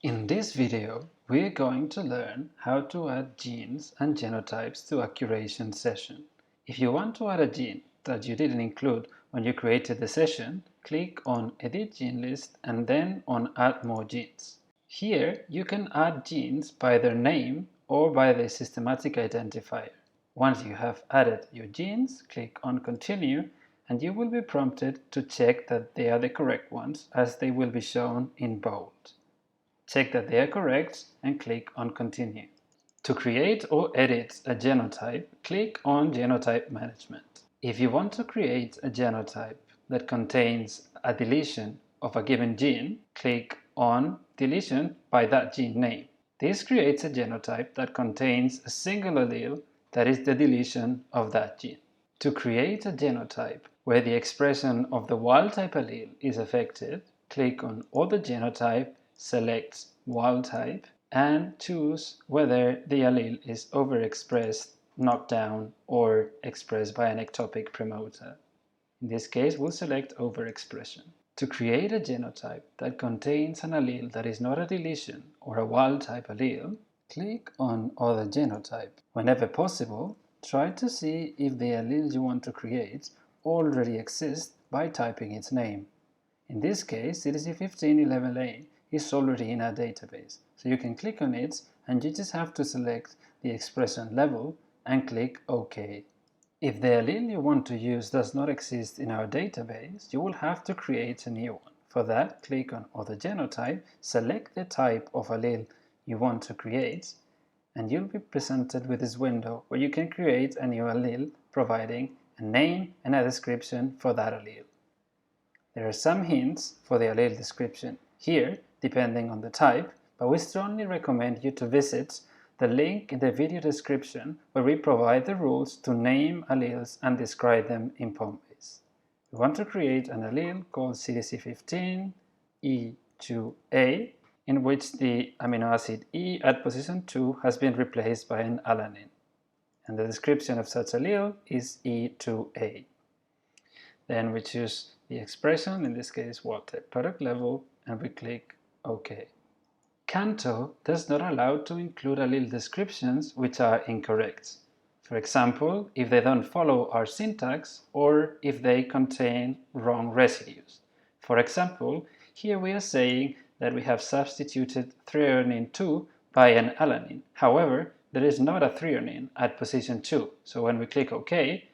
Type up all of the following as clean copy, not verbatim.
In this video, we're going to learn how to add genes and genotypes to a curation session. If you want to add a gene that you didn't include when you created the session, click on Edit Gene List and then on Add More Genes. Here, you can add genes by their name or by the systematic identifier. Once you have added your genes, click on Continue and you will be prompted to check that they are the correct ones, as they will be shown in bold. Check that they are correct and click on Continue. To create or edit a genotype, click on Genotype Management. If you want to create a genotype that contains a deletion of a given gene, click on Deletion by that gene name. This creates a genotype that contains a single allele that is the deletion of that gene. To create a genotype where the expression of the wild-type allele is affected, click on Other Genotype, select wild type and choose whether the allele is overexpressed, knocked down, or expressed by an ectopic promoter. In this case, we'll select overexpression. To create a genotype that contains an allele that is not a deletion or a wild-type allele, click on Other Genotype. Whenever possible, try to see if the allele you want to create already exists by typing its name. In this case, CDC1511A is already in our database, so you can click on it and you just have to select the expression level and click OK. If the allele you want to use does not exist in our database, you will have to create a new one. For that, click on Other Genotype, select the type of allele you want to create, and you'll be presented with this window where you can create a new allele providing a name and a description for that allele. There are some hints for the allele description here, depending on the type, but we strongly recommend you to visit the link in the video description where we provide the rules to name alleles and describe them in POM-base. We want to create an allele called CDC15E2A, in which the amino acid E at position 2 has been replaced by an alanine, and the description of such allele is E2A. Then we choose the expression, in this case wild-type product level, and we click OK. Canto does not allow to include allele descriptions which are incorrect. For example, if they don't follow our syntax or if they contain wrong residues. For example, here we are saying that we have substituted threonine 2 by an alanine. However, there is not a threonine at position 2, so when we click OK,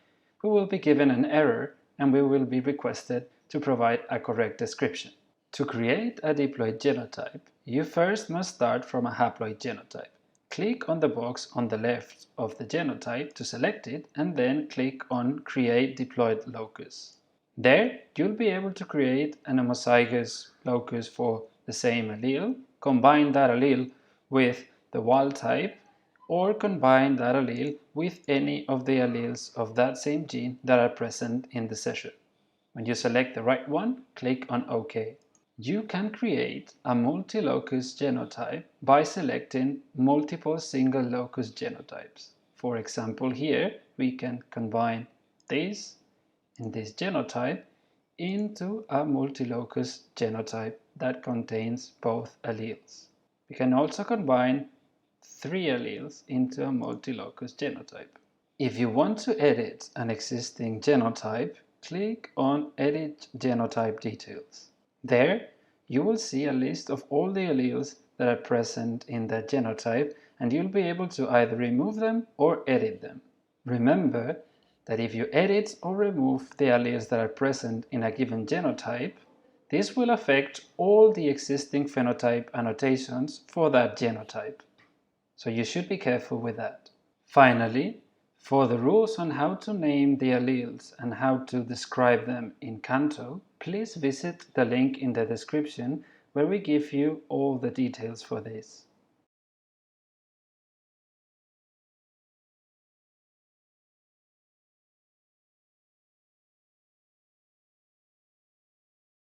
we will be given an error and we will be requested to provide a correct description. To create a diploid genotype, you first must start from a haploid genotype. Click on the box on the left of the genotype to select it and then click on Create Diploid Locus. There, you'll be able to create an homozygous locus for the same allele, combine that allele with the wild type, or combine that allele with any of the alleles of that same gene that are present in the session. When you select the right one, click on OK. You can create a multi-locus genotype by selecting multiple single locus genotypes. For example, here we can combine this and this genotype into a multi-locus genotype that contains both alleles. We can also combine 3 alleles into a multi-locus genotype. If you want to edit an existing genotype, click on Edit Genotype Details. There, you will see a list of all the alleles that are present in that genotype, and you'll be able to either remove them or edit them. Remember that if you edit or remove the alleles that are present in a given genotype, this will affect all the existing phenotype annotations for that genotype. So you should be careful with that. Finally, for the rules on how to name the alleles and how to describe them in Canto, please visit the link in the description where we give you all the details for this.